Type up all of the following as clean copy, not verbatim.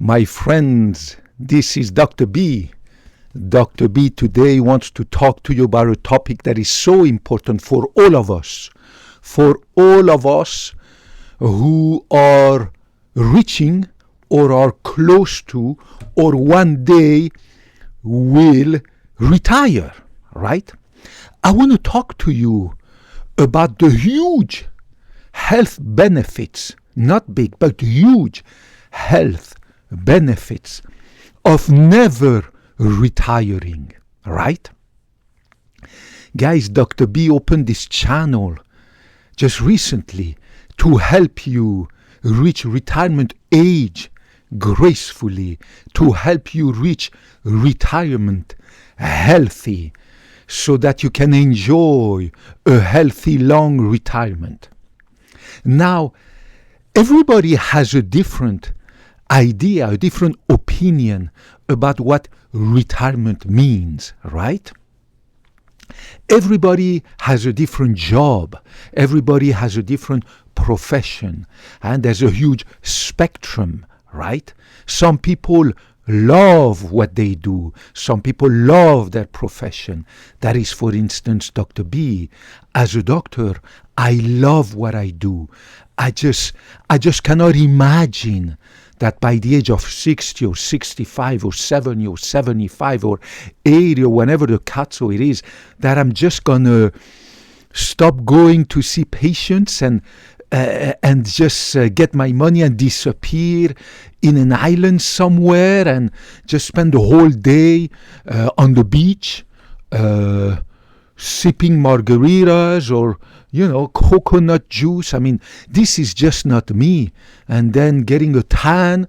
My friends, this is Dr. B. Dr. B today wants to talk to you about a topic that is so important for all of us who are reaching or are close to or one day will retire, right? I want to talk to you about the huge health benefits, not big, but huge health benefits of never retiring, right? Guys, Dr. B opened this channel just recently to help you reach retirement age gracefully, to help you reach retirement healthy, so that you can enjoy a healthy long retirement. Now, everybody has a different idea, a different opinion about what retirement means, right? Everybody has a different job. Everybody has a different profession. And there's a huge spectrum, right? Some people love what they do. Some people love their profession. That is, for instance, Dr. B. As a doctor, I love what I do. I just cannot imagine that by the age of 60 or 65 or 70 or 75 or 80 or whenever the cazzo it is, that I'm just going to stop going to see patients and just get my money and disappear in an island somewhere and just spend the whole day on the beach sipping margaritas or, coconut juice. I mean, this is just not me. And then getting a tan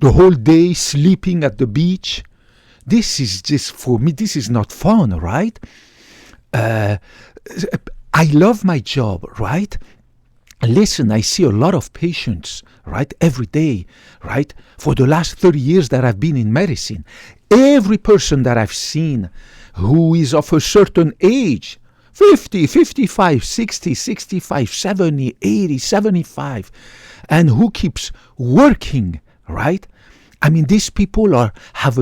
the whole day, sleeping at the beach. This is just, for me, this is not fun, right? I love my job, right? Listen, I see a lot of patients, right, every day, right? For the last 30 years that I've been in medicine, every person that I've seen who is of a certain age, 50, 55, 60, 65, 70, 80, 75, and who keeps working, right? I mean, these people have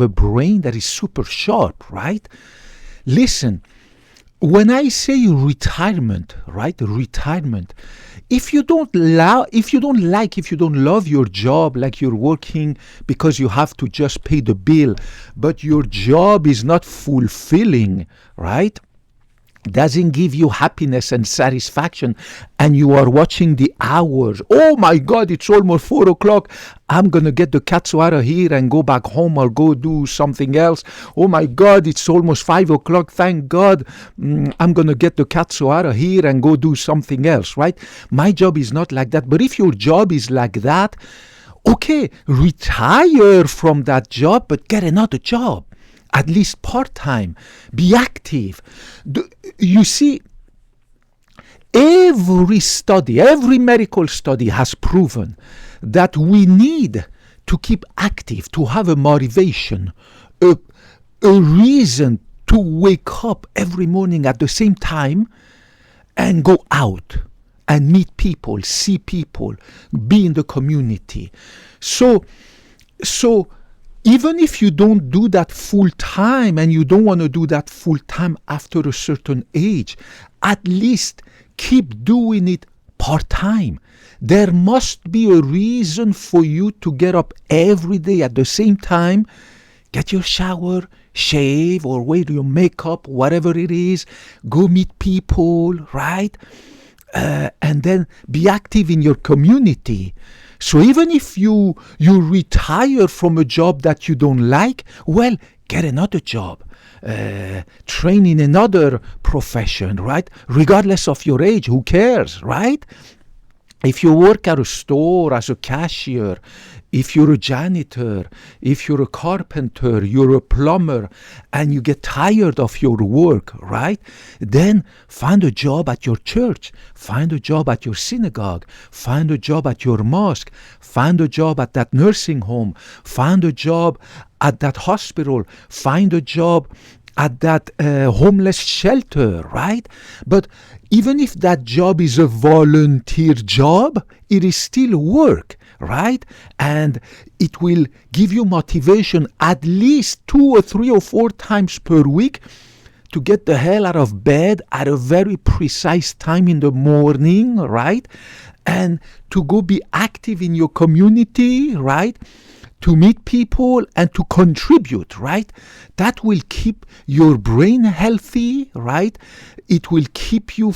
a brain that is super sharp, right? Listen, when I say retirement, right? Retirement. If you don't love your job, like you're working because you have to just pay the bill, but your job is not fulfilling, right? Doesn't give you happiness and satisfaction, and you are watching the hours. Oh my God, it's almost 4 o'clock. I'm going to get the cazzo out of here and go back home or go do something else. Oh my God, it's almost 5 o'clock. Thank God. I'm going to get the cazzo out of here and go do something else, right? My job is not like that. But if your job is like that, okay, retire from that job, but get another job. At least part-time. Be active. You see, every medical study has proven that we need to keep active, to have a motivation, a reason to wake up every morning at the same time and go out and meet people, see people, be in the community. So even if you don't do that full time and you don't want to do that full time after a certain age, at least keep doing it part time. There must be a reason for you to get up every day at the same time, get your shower, shave or wear your makeup, whatever it is, go meet people, right? And then be active in your community. So even if you retire from a job that you don't like, well, get another job. Train in another profession, right? Regardless of your age, who cares, right? If you work at a store as a cashier, if you're a janitor, if you're a carpenter, you're a plumber, and you get tired of your work, right? Then find a job at your church, find a job at your synagogue, find a job at your mosque, find a job at that nursing home, find a job at that hospital, find a job at that homeless shelter, right? But even if that job is a volunteer job, it is still work, right? And it will give you motivation at least 2 or 3 or 4 times per week to get the hell out of bed at a very precise time in the morning, right? And to go be active in your community, right? To meet people and to contribute, right? That will keep your brain healthy, right? It will keep you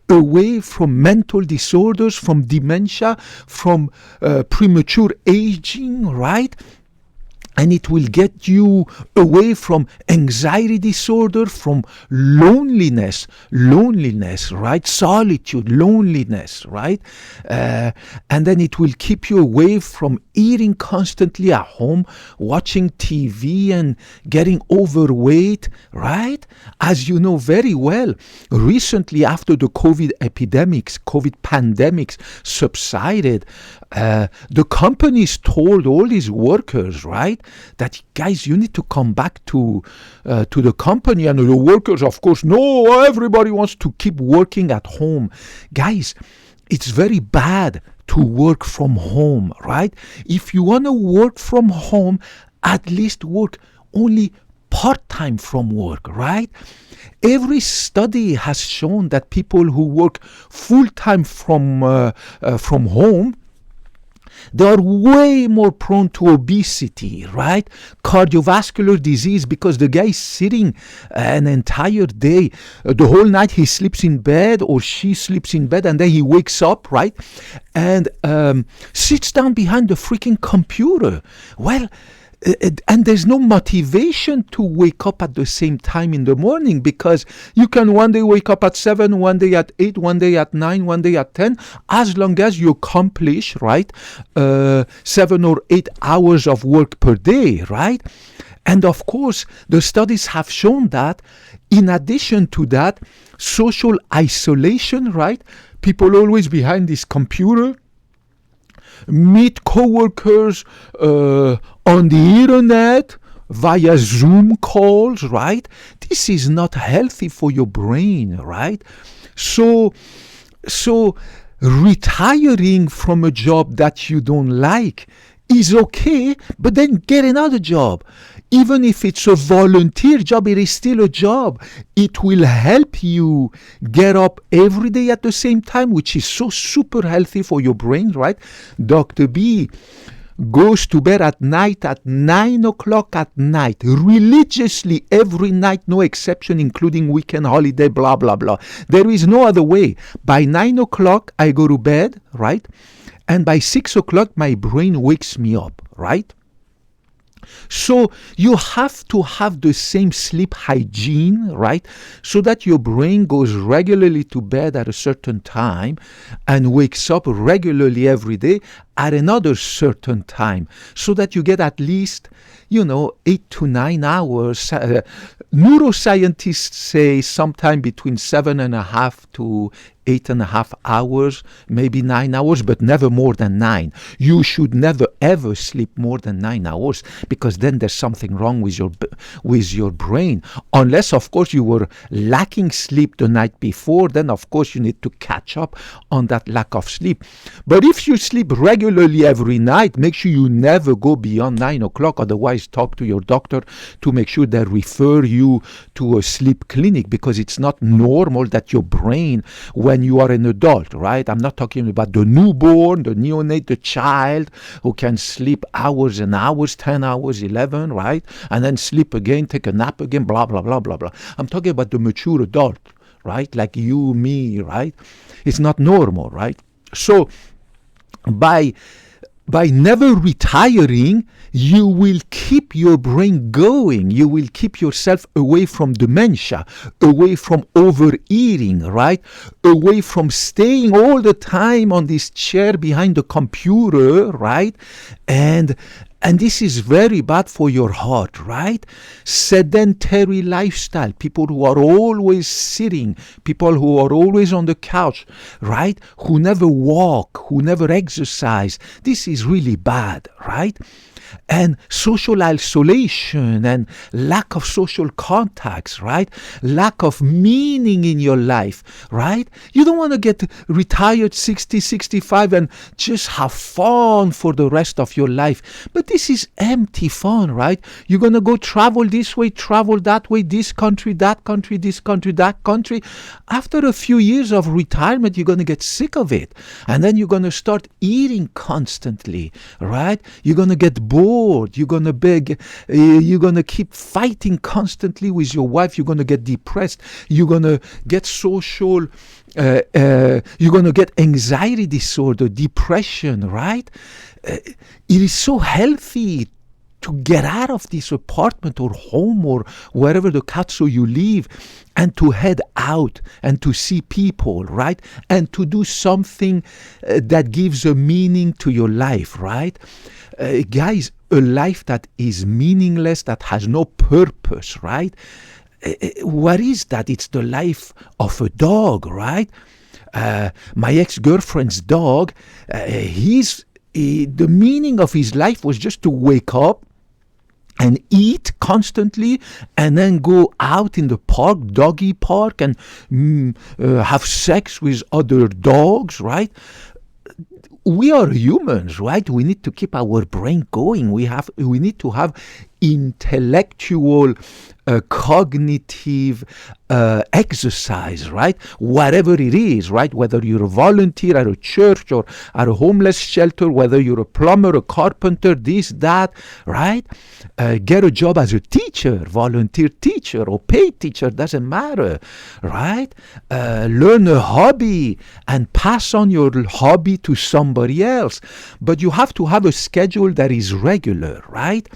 away from mental disorders, from dementia, from premature aging, right? And it will get you away from anxiety disorder, from loneliness, right? Solitude, loneliness, right? And then it will keep you away from eating constantly at home, watching TV and getting overweight, right? As you know very well, recently after the COVID pandemics subsided, the companies told all these workers, right, that guys, you need to come back to the company. And the workers, of course, no, everybody wants to keep working at home. Guys, it's very bad to work from home, right? If you want to work from home, at least work only part-time from work, right? Every study has shown that people who work full-time from home, they are way more prone to obesity, right? Cardiovascular disease, because the guy is sitting an entire day, the whole night he sleeps in bed or she sleeps in bed, and then he wakes up, right? And sits down behind the freaking computer. Well, and there's no motivation to wake up at the same time in the morning, because you can one day wake up at 7, one day at 8, one day at 9, one day at 10, as long as you accomplish, right, 7 or 8 hours of work per day, right? And of course, the studies have shown that in addition to that, social isolation, right? People always behind this computer, meet coworkers on the internet via Zoom calls, right? This is not healthy for your brain, right? So retiring from a job that you don't like is okay, but then get another job. Even if it's a volunteer job, it is still a job. It will help you get up every day at the same time, which is so super healthy for your brain, right? Dr. B goes to bed at night at 9 o'clock at night, religiously every night, no exception, including weekend, holiday, blah, blah, blah. There is no other way. By 9 o'clock, I go to bed, right? And by 6 o'clock, my brain wakes me up, right? So you have to have the same sleep hygiene, right? So that your brain goes regularly to bed at a certain time and wakes up regularly every day at another certain time, so that you get at least, 8 to 9 hours. Neuroscientists say sometime between 7.5 to 8.5 hours, maybe 9 hours, but never more than 9. You should never ever sleep more than 9 hours, because then there's something wrong with your brain. Unless, of course, you were lacking sleep the night before, then of course you need to catch up on that lack of sleep. But if you sleep regularly every night, make sure you never go beyond 9 o'clock. Otherwise, talk to your doctor to make sure they refer you to a sleep clinic, because it's not normal that your brain, when you are an adult, right? I'm not talking about the newborn, the neonate, the child who can sleep hours and hours, 10 hours, 11, right? And then sleep again, take a nap again, blah, blah, blah, blah, blah. I'm talking about the mature adult, right? Like you, me, right? It's not normal, right? So by never retiring, you will keep your brain going. You will keep yourself away from dementia, away from overeating, right? Away from staying all the time on this chair behind the computer, right? And this is very bad for your heart, right? Sedentary lifestyle, people who are always sitting, people who are always on the couch, right? Who never walk, who never exercise. This is really bad, right? And social isolation and lack of social contacts, right? Lack of meaning in your life, right? You don't want to get retired 60, 65 and just have fun for the rest of your life. But this is empty fun, right? You're going to go travel this way, travel that way, this country, that country, this country, that country. After a few years of retirement, you're going to get sick of it. And then you're going to start eating constantly, right? You're going to get bored. You're going to beg. You're going to keep fighting constantly with your wife. You're going to get depressed. You're going to get social. You're going to get anxiety disorder, depression, right? It is so healthy to get out of this apartment or home or wherever the castle you live and to head out and to see people, right? And to do something that gives a meaning to your life, right? Guys, a life that is meaningless, that has no purpose, right? What is that? It's the life of a dog, right? My ex-girlfriend's dog, the meaning of his life was just to wake up and eat constantly and then go out in the park, doggy park, and have sex with other dogs, right? We are humans, right? We need to keep our brain going. We need to have intellectual, cognitive exercise, right? Whatever it is, right? Whether you're a volunteer at a church or at a homeless shelter, whether you're a plumber, a carpenter, this, that, right? Get a job as a teacher, volunteer teacher or paid teacher, doesn't matter, right? Learn a hobby and pass on your hobby to somebody else. But you have to have a schedule that is regular, right?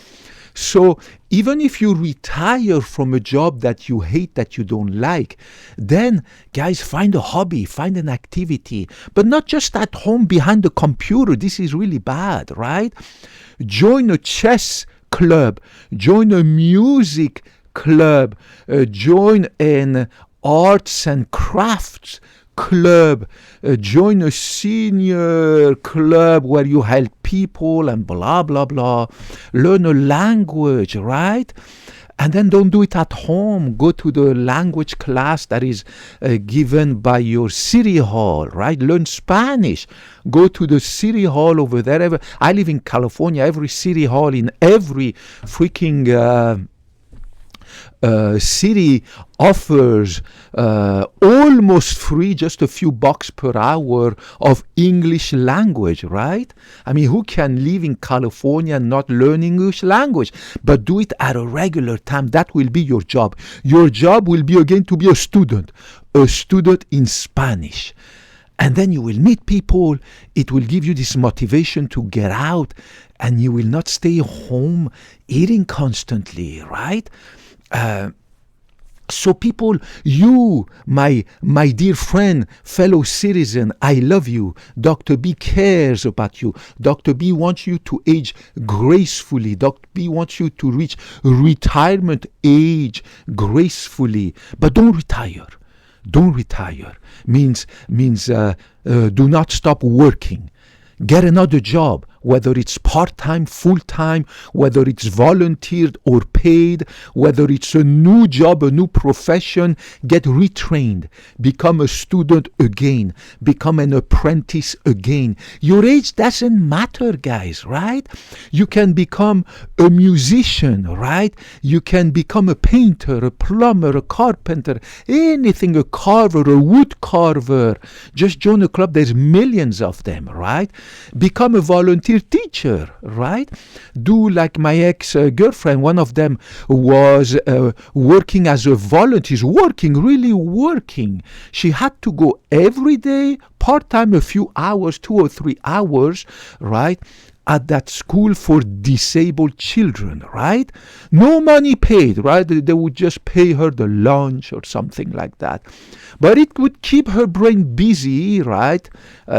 So even if you retire from a job that you hate, that you don't like, then, guys, find a hobby, find an activity, but not just at home behind the computer. This is really bad, right? Join a chess club, join a music club, join an arts and crafts club, join a senior club where you help people and blah, blah, blah. Learn a language, right? And then don't do it at home. Go to the language class that is given by your city hall, right? Learn Spanish. Go to the city hall over there. I live in California. Every city hall in every freaking city offers almost free, just a few bucks per hour of English language, right? I mean, who can live in California and not learn English language? But do it at a regular time. That will be your job. Your job will be again to be a student in Spanish. And then you will meet people. It will give you this motivation to get out, and you will not stay home eating constantly, right? So people, you, my dear friend, fellow citizen, I love you. Dr. B cares about you. Dr. B wants you to age gracefully. Dr. B wants you to reach retirement age gracefully. But don't retire. Don't retire. Means do not stop working. Get another job, whether it's part-time, full-time, whether it's volunteered or paid, whether it's a new job, a new profession. Get retrained. Become a student again. Become an apprentice again. Your age doesn't matter, guys, right? You can become a musician, right? You can become a painter, a plumber, a carpenter, anything, a carver, a wood carver. Just join a club. There's millions of them, right? Become a volunteer teacher, right? Do like my ex-girlfriend. One of them was working as a volunteer, really working. She had to go every day, part-time, a few hours, 2 or 3 hours, right? At that school for disabled children, right? No money paid, right? They would just pay her the lunch or something like that. But it would keep her brain busy, right?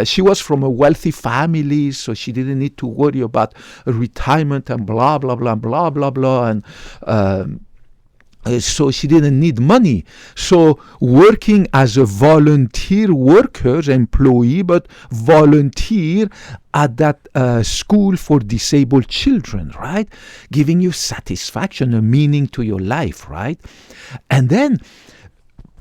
She was from a wealthy family, so she didn't need to worry about retirement and blah, blah, blah, blah, blah, blah. And So she didn't need money. So working as a volunteer worker, employee, but volunteer at that school for disabled children, right? Giving you satisfaction, a meaning to your life, right? And then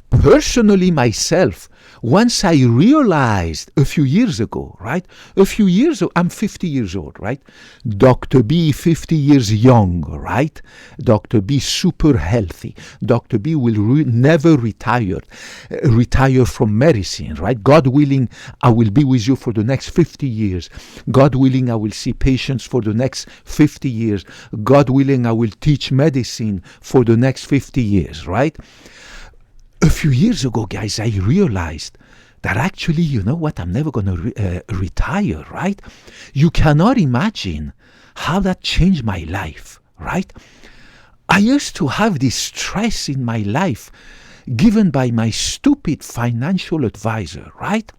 personally myself, once I realized a few years ago, right? A few years ago, I'm 50 years old, right? Dr. B, 50 years young, right? Dr. B, super healthy. Dr. B will never retire from medicine, right? God willing, I will be with you for the next 50 years. God willing, I will see patients for the next 50 years. God willing, I will teach medicine for the next 50 years, right? A few years ago, guys, I realized that actually, you know what, I'm never going to retire, right? You cannot imagine how that changed my life, right? I used to have this stress in my life given by my stupid financial advisor, right?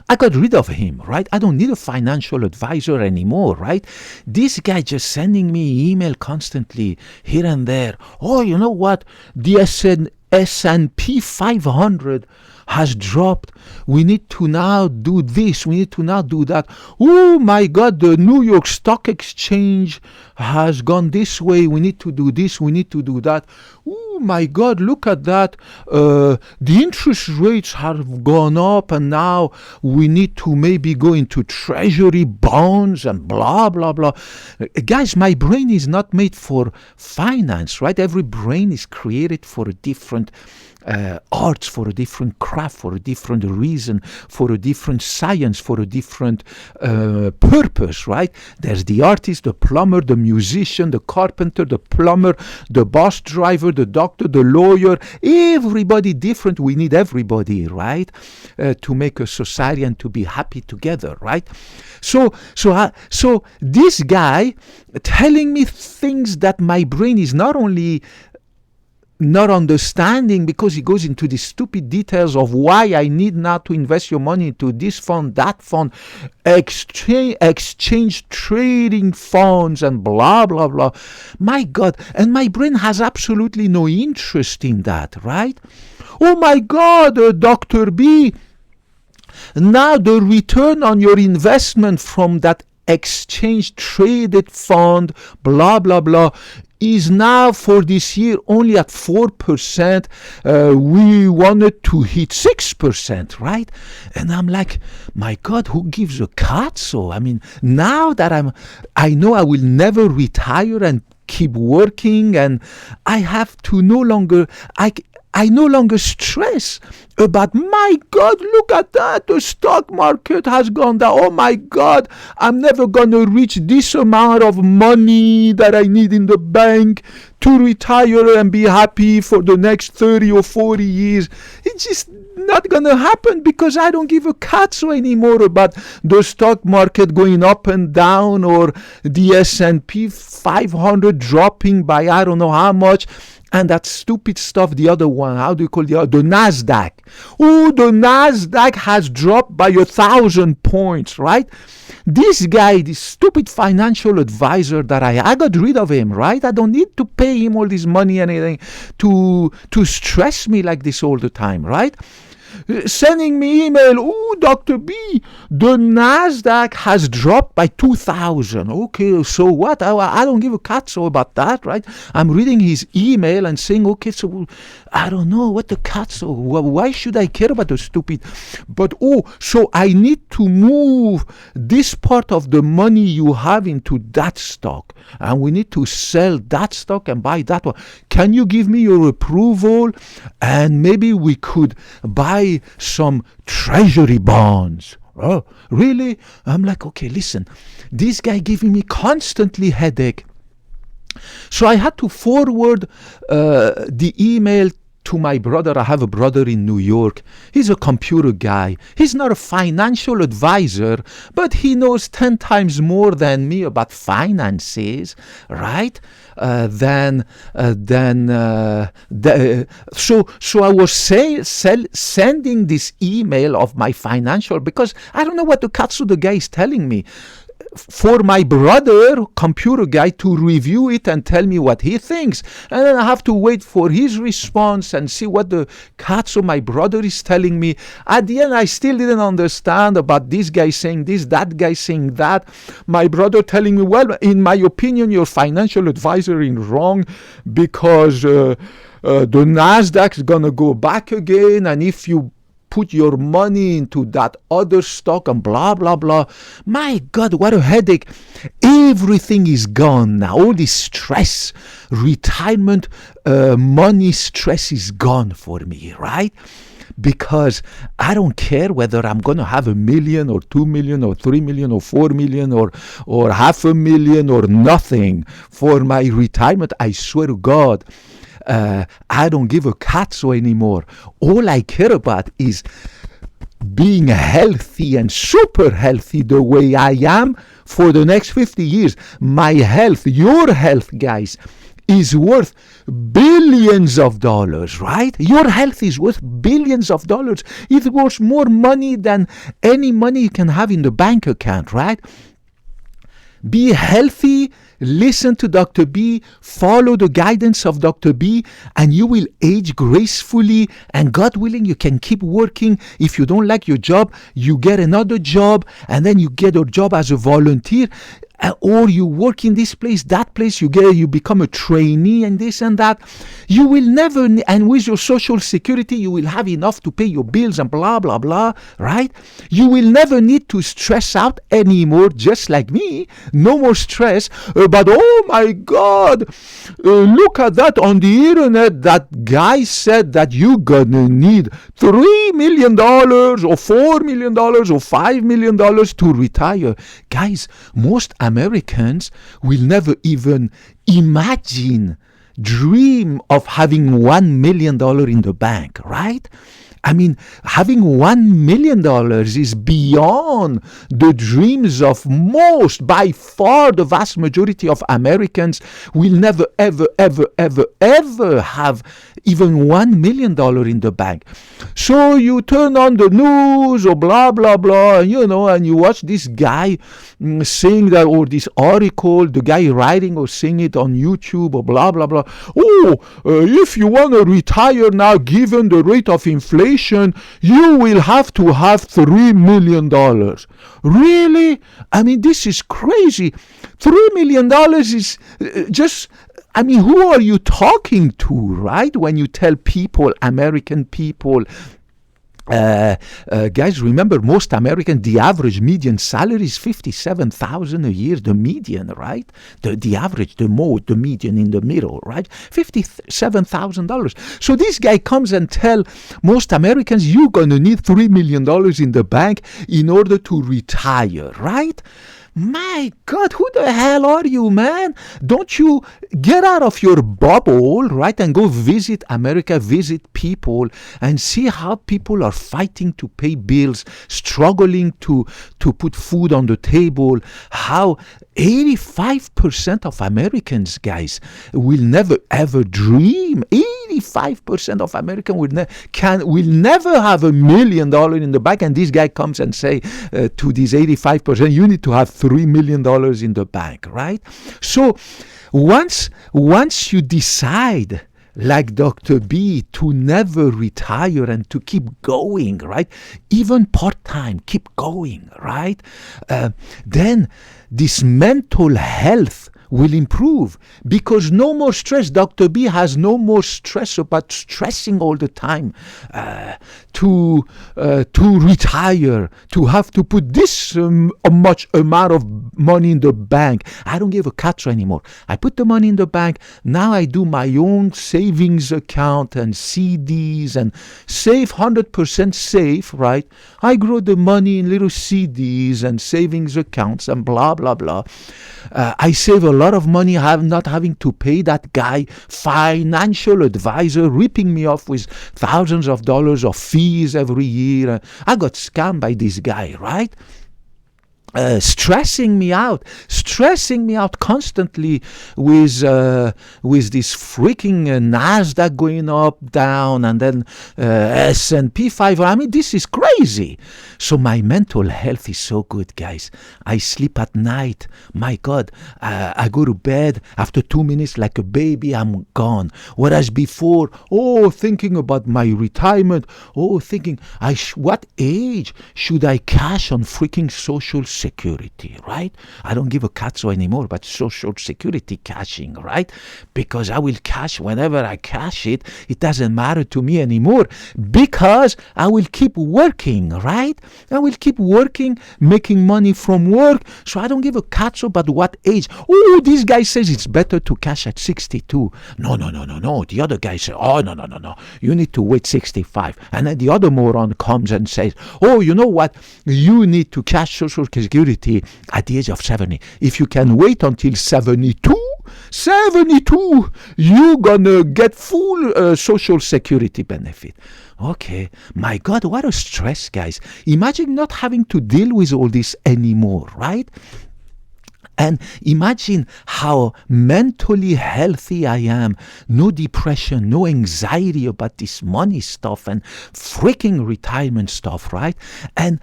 I got rid of him, right? I don't need a financial advisor anymore, right? This guy just sending me email constantly here and there. Oh, you know what? The S&P 500 has dropped. We need to now do this. We need to now do that. Oh my God, the New York Stock Exchange has gone this way. We need to do this. We need to do that. Oh my God, look at that. The interest rates have gone up and now we need to maybe go into treasury bonds and blah, blah, blah. Guys, my brain is not made for finance, right? Every brain is created for a different arts, for a different craft, for a different reason, for a different science, for a different purpose, right? There's the artist, the plumber, the musician, the carpenter, the plumber, the bus driver, the doctor, the lawyer, everybody different. We need everybody, right? To make a society and to be happy together, right? So this guy telling me things that my brain is not only not understanding, because he goes into the stupid details of why I need now to invest your money into this fund, that fund, exchange trading funds and blah, blah, blah. My God. And my brain has absolutely no interest in that, right? Oh my God, Dr. B, now the return on your investment from that exchange traded fund, blah, blah, blah, is now for this year only at 4%. We wanted to hit 6%, right? And I'm like, my God, who gives a cut? So, I mean, now that I know I will never retire and keep working, and I have to no longer, I no longer stress about, my God, look at that, the stock market has gone down. Oh my God, I'm never going to reach this amount of money that I need in the bank to retire and be happy for the next 30 or 40 years. It's just not going to happen, because I don't give a catso anymore about the stock market going up and down, or the S&P 500 dropping by I don't know how much. And that stupid stuff, the other one, how do you call the NASDAQ? Oh, the NASDAQ has dropped by 1,000 points, right? This guy, this stupid financial advisor that I got rid of him, right? I don't need to pay him all this money and anything to stress me like this all the time, right? Sending me email, oh, Dr. B, the NASDAQ has dropped by 2,000. Okay, so what? I don't give a catso about that, right? I'm reading his email and saying, okay, so I don't know what the catso, why should I care about the stupid? But, oh, so I need to move this part of the money you have into that stock, and we need to sell that stock and buy that one. Can you give me your approval? And maybe we could buy some treasury bonds. Oh, really? I'm like, okay, listen, this guy giving me constantly headache. So I had to forward the email to my brother. I have a brother in New York. He's a computer guy. He's not a financial advisor, but he knows 10 times more than me about finances, right? So I was sending this email of my financial, because I don't know what the katsu the guy is telling me. for my brother, computer guy, to review it and tell me what he thinks. And then I have to wait for his response and see what the cats of my brother is telling me. At the end, I still didn't understand about this guy saying this, that guy saying that. My brother telling me, well, in my opinion, your financial advisor is wrong because the NASDAQ is going to go back again. And if you put your money into that other stock and blah, blah, blah. My God, what a headache. Everything is gone now. All this stress, retirement, money stress is gone for me, right? Because I don't care whether I'm going to have $1 million or 2 million or 3 million or 4 million or $500,000 or nothing for my retirement. I swear to God, I don't give a cat's anymore. All I care about is being healthy and super healthy the way I am for the next 50 years. My health, your health, guys, is worth billions of dollars, right? Your health is worth billions of dollars. It's worth more money than any money you can have in the bank account, right? Be healthy, listen to Dr. B, follow the guidance of Dr. B, and you will age gracefully, and God willing, you can keep working. If you don't like your job, you get another job, and then you get a job as a volunteer, or you work in this place, that place, you become a trainee and this and that. You will never, and with your social security, you will have enough to pay your bills and blah, blah, blah, right? You will never need to stress out anymore, just like me. No more stress about, oh my God, look at that on the internet. That guy said that you're gonna need $3 million or $4 million or $5 million to retire. Guys, most Americans will never even dream of having $1 million in the bank, right? I mean, having $1 million is beyond the dreams of most. By far, the vast majority of Americans will never, ever, ever, ever, ever have even $1 million in the bank. So you turn on the news or blah, blah, blah, and you watch this guy saying that, or this article, the guy writing or saying it on YouTube or blah, blah, blah. If you want to retire now, given the rate of inflation, you will have to have $3 million. Really? I mean, this is crazy. $3 million is just, I mean, who are you talking to, right? When you tell people, American people, guys, remember, most Americans, the average median salary is $57,000 a year, the median, right? The average, the median in the middle, right? $57,000. So this guy comes and tell most Americans, you're going to need $3 million in the bank in order to retire, right? My God, who the hell are you, man? Don't you get out of your bubble, right, and go visit America, visit people, and see how people are fighting to pay bills, struggling to put food on the table, how 85% of Americans, guys, will never ever dream. 85% of Americans will never have $1 million in the bank, and this guy comes and say to these 85%, you need to have $3 million in the bank, right? So once you decide, like Dr. B, to never retire and to keep going, right? Even part-time, keep going, right? Then this mental health will improve because no more stress. Dr. B has no more stress about stressing all the time to retire, to have to put this much amount of money in the bank. I don't give a cat anymore. I put the money in the bank. Now I do my own savings account and CDs and save 100% safe, right? I grow the money in little CDs and savings accounts and blah, blah, blah. I save a lot of money not having to pay that guy, financial advisor, ripping me off with thousands of dollars of fees every year. I got scammed by this guy, right? stressing me out constantly with this freaking Nasdaq going up, down, and then S&P 500. I mean, this is crazy. So my mental health is so good, guys. I sleep at night. My God, I go to bed after 2 minutes like a baby. I'm gone. Whereas before, thinking about my retirement, thinking, what age should I cash on freaking Social Security, right? I don't give a catso anymore, but Social Security cashing, right? Because I will cash whenever I cash it. It doesn't matter to me anymore because I will keep working, right? I will keep working, making money from work. So I don't give a catso about what age. This guy says it's better to cash at 62. No. The other guy says, no. You need to wait 65. And then the other moron comes and says, you know what? You need to cash Social Security at the age of 70. If you can wait until 72, you're gonna get full Social Security benefit. Okay, my God, what a stress, guys. Imagine not having to deal with all this anymore, right? And imagine how mentally healthy I am. No depression, no anxiety about this money stuff and freaking retirement stuff, right? And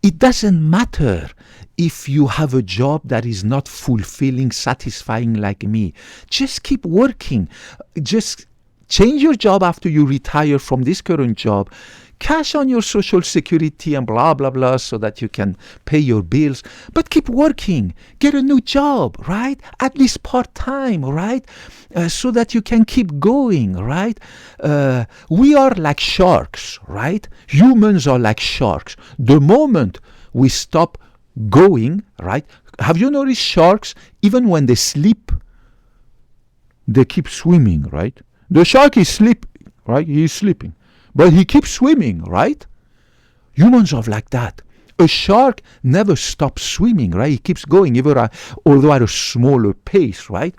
it doesn't matter if you have a job that is not fulfilling, satisfying like me. Just keep working. Just change your job after you retire from this current job. Cash on your Social Security and blah, blah, blah, so that you can pay your bills. But keep working. Get a new job, right? At least part-time, right? So that you can keep going, right? We are like sharks, right? Humans are like sharks. The moment we stop going, right? Have you noticed sharks, even when they sleep, they keep swimming, right? The shark is sleeping, right? He is sleeping. But he keeps swimming, right? Humans are like that. A shark never stops swimming, right? He keeps going, although at a smaller pace, right?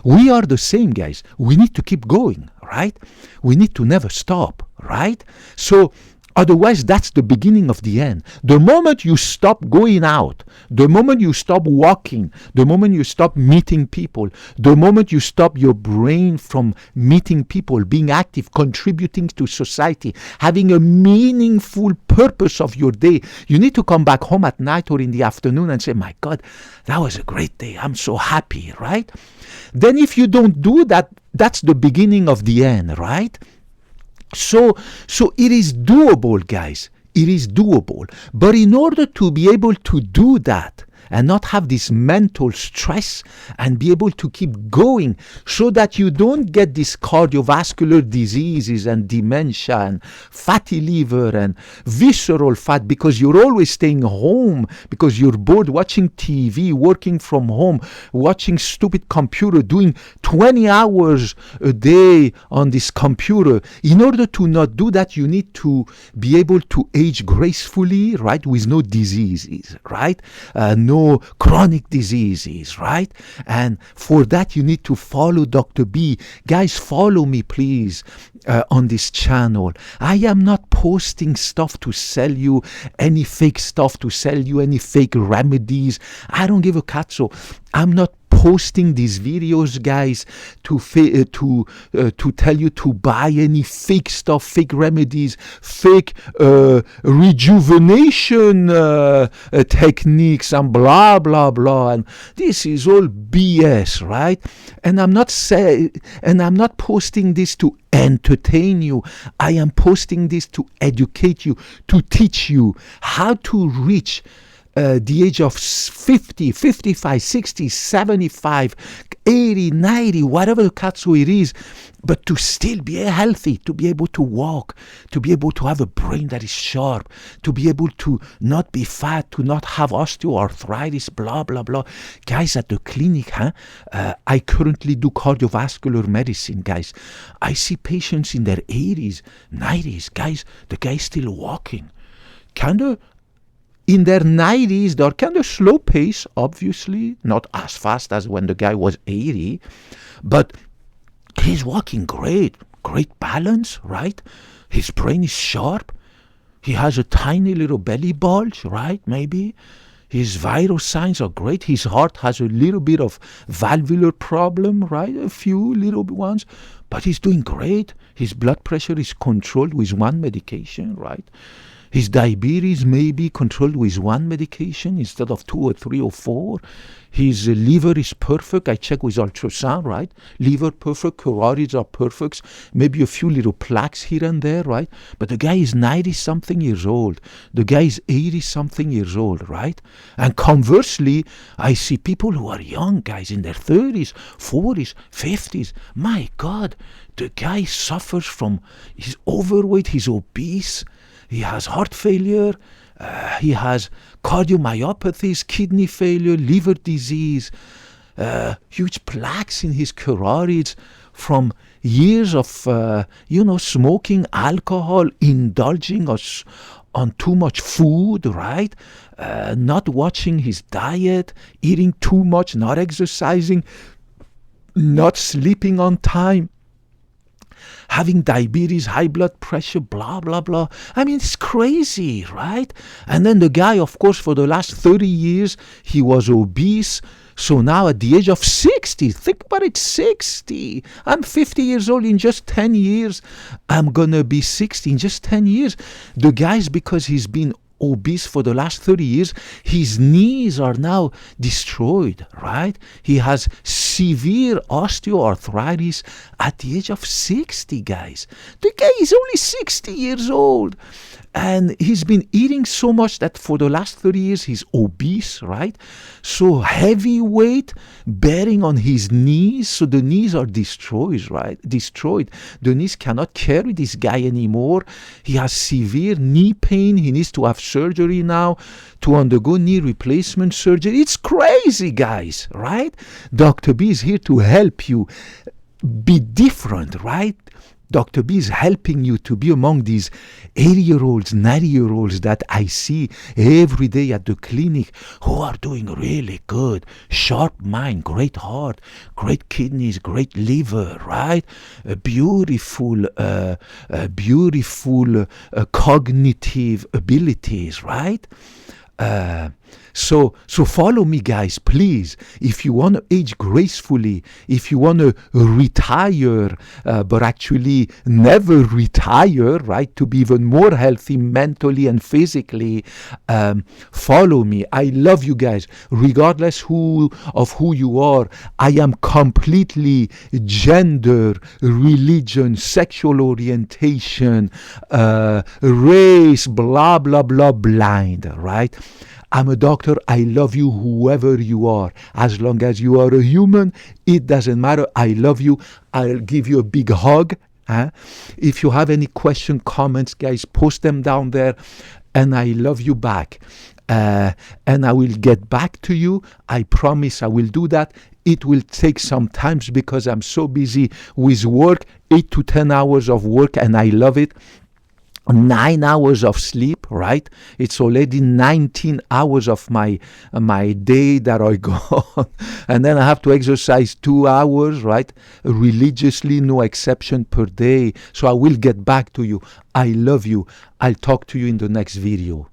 We are the same, guys. We need to keep going, right? We need to never stop, right? So otherwise, that's the beginning of the end. The moment you stop going out, the moment you stop walking, the moment you stop meeting people, the moment you stop your brain from meeting people, being active, contributing to society, having a meaningful purpose of your day, you need to come back home at night or in the afternoon and say, my God, that was a great day. I'm so happy, right? Then if you don't do that, that's the beginning of the end, right? So it is doable, guys. It is doable. But in order to be able to do that and not have this mental stress and be able to keep going so that you don't get these cardiovascular diseases and dementia and fatty liver and visceral fat because you're always staying home because you're bored watching TV, working from home, watching stupid computer, doing 20 hours a day on this computer. In order to not do that, you need to be able to age gracefully, right, with no diseases, right? No chronic diseases, right? And for that, you need to follow Dr. B. Guys, follow me, please, on this channel. I am not posting stuff to sell you, any fake stuff to sell you, any fake remedies. I don't give a catso. I'm not posting these videos, guys, to tell you to buy any fake stuff, fake remedies, fake rejuvenation techniques and blah blah blah. And this is all BS, right? And I'm not posting this to entertain you. I am posting this to educate you, to teach you how to reach the age of 50, 55, 60, 75, 80, 90, whatever katsu it is, but to still be healthy, to be able to walk, to be able to have a brain that is sharp, to be able to not be fat, to not have osteoarthritis, blah, blah, blah. Guys, at the clinic, I currently do cardiovascular medicine, guys. I see patients in their 80s, 90s. Guys, the guy's still walking. In their 90s, they're kind of slow pace, obviously, not as fast as when the guy was 80, but he's walking great balance, right? His brain is sharp. He has a tiny little belly bulge, right? Maybe. His vital signs are great. His heart has a little bit of valvular problem, right? A few little ones. But he's doing great. His blood pressure is controlled with one medication, right? His diabetes may be controlled with one medication instead of 2 or 3 or 4. His liver is perfect. I check with ultrasound, right? Liver perfect, carotids are perfect. Maybe a few little plaques here and there, right? But the guy is 90-something years old. The guy is 80-something years old, right? And conversely, I see people who are young guys in their 30s, 40s, 50s. My God, the guy suffers from, he's overweight, he's obese. He has heart failure, he has cardiomyopathies, kidney failure, liver disease, huge plaques in his carotids from years of, smoking alcohol, indulging us on too much food, right? Not watching his diet, eating too much, not exercising, not sleeping on time. Having diabetes, high blood pressure, blah, blah, blah. I mean, it's crazy, right? And then the guy, of course, for the last 30 years, he was obese. So now at the age of 60, think about it, 60. I'm 50 years old. In just 10 years, I'm going to be 60. In just 10 years. The guy's, because he's been obese for the last 30 years, his knees are now destroyed, right? He has severe osteoarthritis at the age of 60, guys. The guy is only 60 years old. And he's been eating so much that for the last 30 years, he's obese, right? So heavy weight bearing on his knees. So the knees are destroyed, right? Destroyed. The knees cannot carry this guy anymore. He has severe knee pain. He needs to have surgery now to undergo knee replacement surgery. It's crazy, guys, right? Dr. B is here to help you be different, right? Dr. B is helping you to be among these 80-year-olds, 90-year-olds that I see every day at the clinic who are doing really good. Sharp mind, great heart, great kidneys, great liver, right? Beautiful cognitive abilities, right? So follow me, guys, please. If you want to age gracefully, if you want to retire, but actually never retire, right, to be even more healthy mentally and physically, follow me. I love you guys, regardless of who you are. I am completely gender, religion, sexual orientation, race, blah, blah, blah, blind, right? I'm a doctor. I love you, whoever you are. As long as you are a human, it doesn't matter. I love you. I'll give you a big hug. If you have any question, comments, guys, post them down there. And I love you back. And I will get back to you. I promise I will do that. It will take some time because I'm so busy with work, 8 to 10 hours of work, and I love it. 9 hours of sleep, right? It's already 19 hours of my day that I go on. And then I have to exercise 2 hours, right? Religiously, no exception, per day. So I will get back to you. I love you. I'll talk to you in the next video.